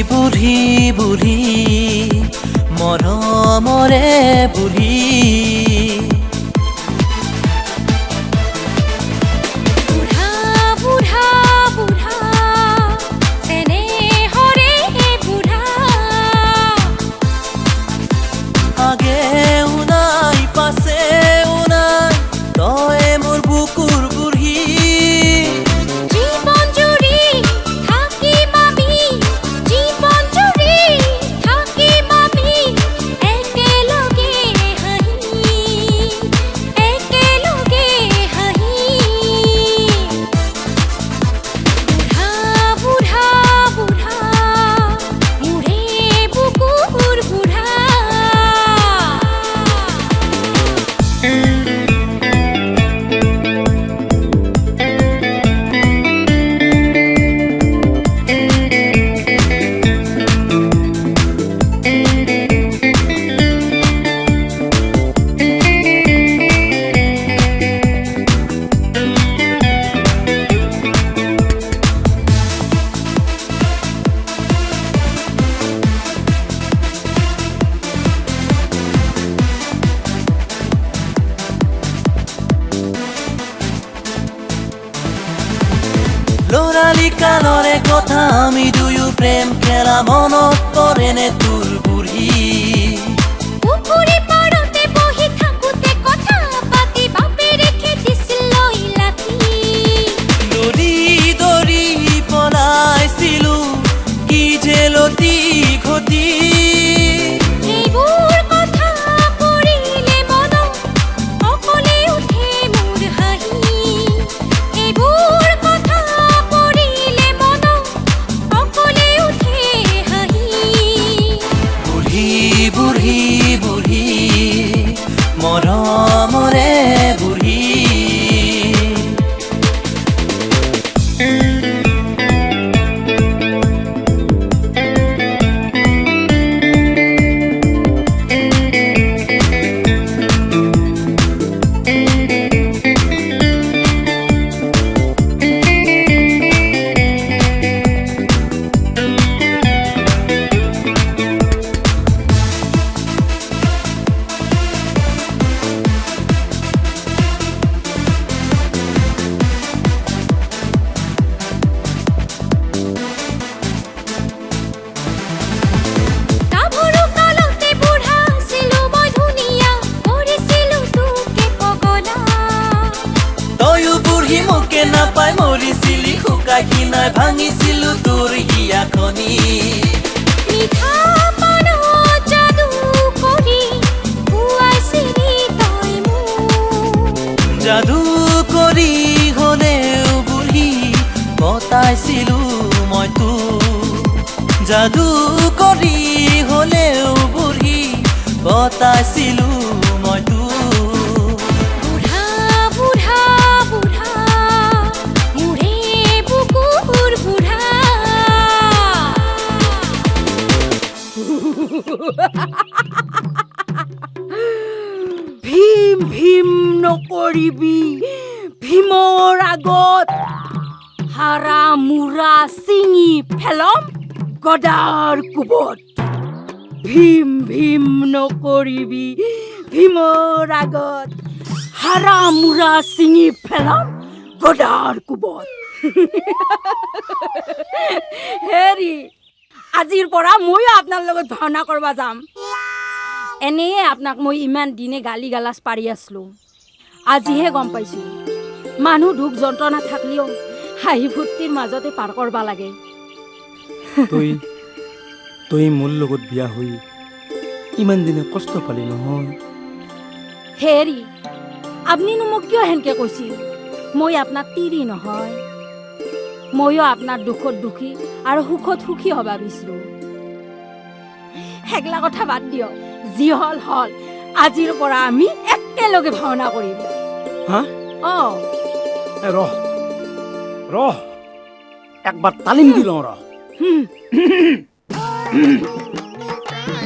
বুঢ়ী মৰমৰে বুঢ়ী আগেও নাই পাছেও নাই তই মোৰ বুকুৰ বুঢ়ী সোণালী কালৰে কথা আমি দুয়ো প্ৰেম খেলা মনত পৰেনে তোৰ বুঢ়ী পুখুৰী পাৰতে বহি থাকোতে কথা পাতি বাপেৰে খেদিছিল লৈ লাঠি দৌৰি দৌৰি পলাইছিলো কি যে লতি ঘটি এইবোৰ কথা পৰিলে মনত অকলে উঠে মোৰ হাঁহি এইবোৰ কথা পৰিলে মনত অকলে উঠে হাঁহি বুঢ়ী বুঢ়ী বুঢ়ী মৰমৰে বুঢ়ী গাভৰু কালতে বুঢ়া আছিলো মই ধুনীয়া কৰিছিলো তোকে পগলা তয়ো বুঢ়ী মোকে নাপাই মৰিছিলি শুকাই কিনাই ভাঙিছিলো তোৰ হিয়াখনি মিঠা পানত যাদু কৰি খুৱাইছিলি তই মোক যাদু কৰি হলেও বুঢ়ী বতাইছিলো মই তোক যাদু কৰি হলেও বুঢ়ী বতাইছিলো মই তোক বুঢ়া বুঢ়া বুঢ়া মোৰে বুকুৰ বুঢ়া ভীম ভীম নকৰিবি ভীমৰ আগত হাৰা মুৰা চিঙি ফেলম গদাৰ কোবত ভীম ভীম নকৰিবি ভীমৰ আগত হাৰা মুৰা চিঙি ফেলম গদাৰ কোবত হেৰি আজিৰ পৰা ময়ো আপোনাৰ লগত ভাওনা কৰিব যাম এনেয়ে আপোনাক মই ইমান দিনে গালি গালাজ পাৰি আছিলো আজিহে গম পাইছো মানুহ দুখ যন্ত্ৰণা থাকলেও হাঁহি ফূৰ্তিৰ মাজতে পাৰ কৰিব লাগে তই তই মোৰ লগত বিয়া হৈ ইমান দিনে কষ্ট পালি নহয় হেৰি আপুনিনো মোক কিয় সেনকে কৈছিল মই আপোনাৰ তিৰি নহয় ময়ো আপোনাৰ দুখত দুখী আৰু সুখত সুখী হবা বিচাৰো হেগলা কথা বাদ দিয়ক যি হল হল আজিৰ পৰা আমি একেলগে ভাওনা কৰিম হা অঁ ৰহ ৰহ একবাৰ তালিম দি লওঁ ৰহ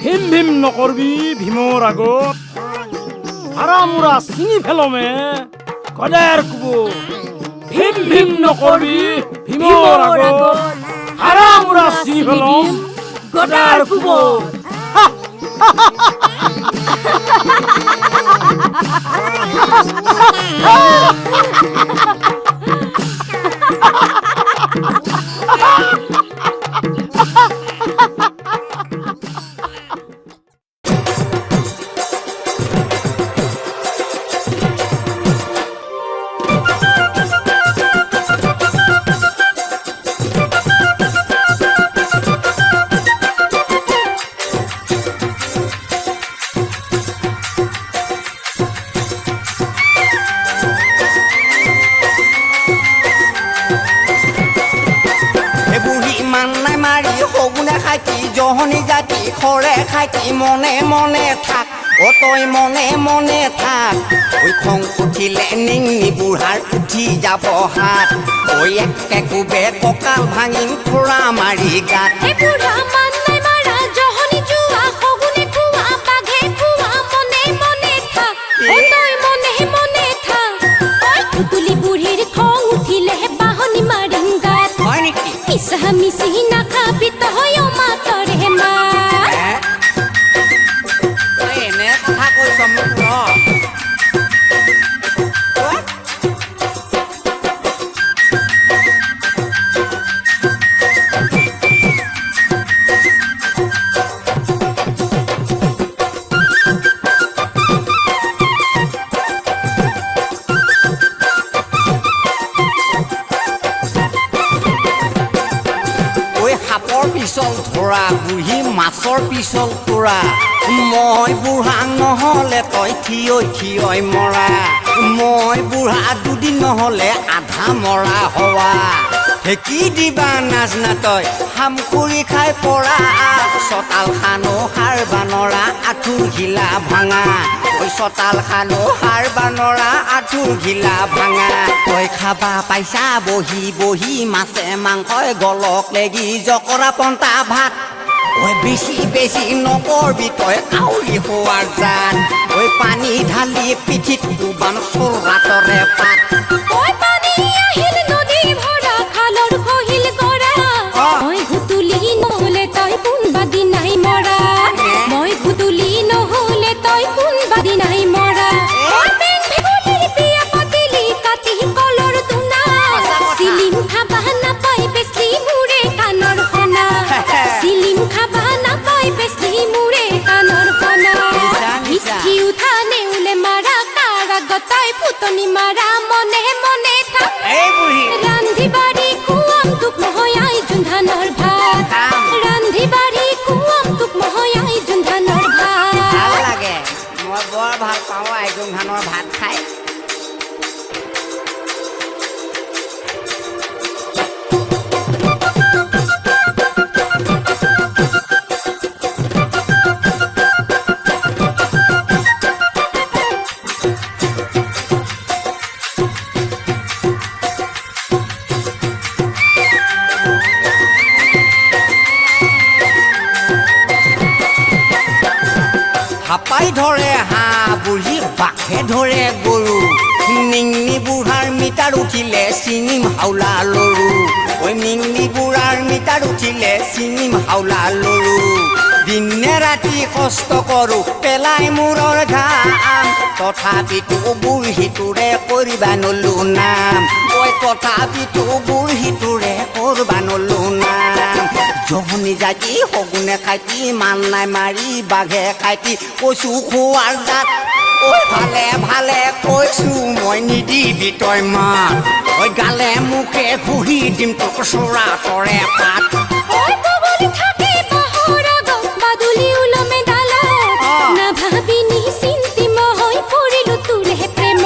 ভীম ভীম নকৰবি ভীমৰ আগত হাৰা মুৰা চিঙি ফেলমে গদাৰ কুব ভীম ভীম নকৰবি ভীমৰ আগত হাৰা মুৰা চিঙি ফেলম গদাৰ কুব জহনি জাতি খৰে খাইতি মনে মনে থাক ও তই মনে মনে থাক ওই খং উঠিলে নিংনি বুঢ়াৰ উঠি যাব হাত ওই একে কোবে কঁকাল ভাঙিম খুৰা মাৰি গাত হে বুঢ়া মান নাই মাৰা জহনি জুৱা সগুনে খুৱা বাঘে খুৱা মনে মনে থাক ও তই মনে মনে থাক ঐ তুলি বুঢ়ীৰ খং উঠিলে বাহনি মাৰিম গাত হয় নেকি মিছা মিছি নাখাবি তই মাতৰে মা তই এনে কথা কৈছ মোক ৰ পৰা বুঢ়ী মাছৰ পিছল তোৰা মই বুঢ়া নহ'লে তই থিয়ৈ মৰা মই বুঢ়া দুদিন নহ'লে আধা মৰা হোৱা ঢেঁকী দিবা নাজনা তই হামকুৰি খাই পৰা চতাল খানো সাৰ বানৰা আঁঠুৰ ঘিলা ভাঙা ঐ চতাল খানো সাৰ বানৰা আঁঠুৰ ঘিলা ভাঙা তই খাবা পাইছা বহি বহি মাছে মাংসই গলক লেগি জকৰা পন্তা ভাত ঐ বেছি বেছি নকৰবি তই কাউৰী হোৱাৰ জান ঐ পানী ঢালি পিঠিত দুবান চোৰাতৰে পাত ঐ পানী আহিল নদী ভৰা খালৰ খহিল কৰা মই ঘুতুলি নহ'লে তই কোনবা দিনাই মৰা মই ঘুতুলি নহ'লে তই কোনবা দিনাই মৰা ঐ বেং ভেকুলীৰ বিয়া পাতিলি কাটি কলৰ তুনা চিলিম খাবা নাপাই বেচলি মোৰে কাণৰ সনা চিলিম খাবা নাপাই বেচলি মোৰে কাণৰ সনা মিঠি উঠা নেউলে মাৰা কাৰ আগতাই ফুটনি মাৰা মনে মনে থাক ৰান্ধি বাঢ়ি খুৱাম তোক মহয়াই জোনধানৰ ভাত ৰান্ধি বাঢ়ি খুৱাম তোক মহয়াই জোনধানৰ ভাত ভাল লাগে মই বৰ ভাল পাওঁ আইজোং ধানৰ ভাত খাই হাপাই ধৰে হাঁহ বুঢ়ী বাঘে ধৰে গৰু নিংনি বুঢ়াৰ মিটাৰ উঠিলে চিনিম হাওলা লৰু ঐ নিংনি বুঢ়াৰ মিটাৰ উঠিলে চিনিম হাওলা লৰু দিনে ৰাতি কষ্ট কৰোঁ পেলাই মূৰৰ ঘাম তথাপিতো বুঢ়ীটোৰে কৰিবা নলো নাম ঐ তথাপিতো বুঢ়ীটোৰে কৰবা নলো নাম জহনি জাতি সগুনে খাইতি মান নাই মাৰি বাঘে খাইতি কৈছো খোৱাৰ জাত ঐ ভালে ভালে কৈছো মই নিদিবি তই মাত ঐ গালে মুখে ঘুহি দিম তোক চোৰা তৰে পাত ঐ বগলী থাকে পাহৰা গম বাদুলি উলমে ডালত নাভাবি নিচিন্তি মই পৰিলো তোৰে প্ৰেম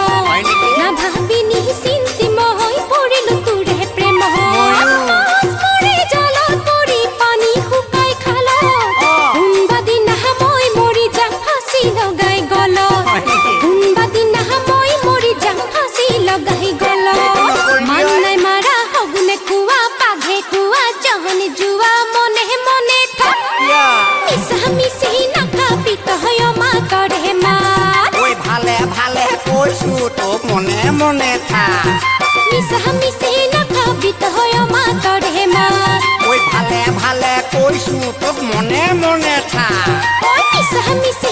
নাভাবি নিচিন্তি মই পৰিলো তোৰে প্ৰেম মাছ মৰি জালত পৰি পানী শুকাই খালত কোনবা দিনা মই মৰি যাম ফাঁচি লগাই গলত কোনবা দিনা মই মৰি যাম ফাঁচি লগাই গলত মান নাই মাৰা সগুনে খোৱা পাঘে খোৱা জহনি জোৱা মনে মনে থাক মিছা মিছি নাকাবি তই মাতৰে মাত ঐ ভালে ভালে কৈছো তোক মনে মনে থাক মিছা মিছি নাকাবি তই মাতৰে মাত ঐ ভালে ভালে কৈছো তোক মনে মনে থাক ঐ মিছা মিছি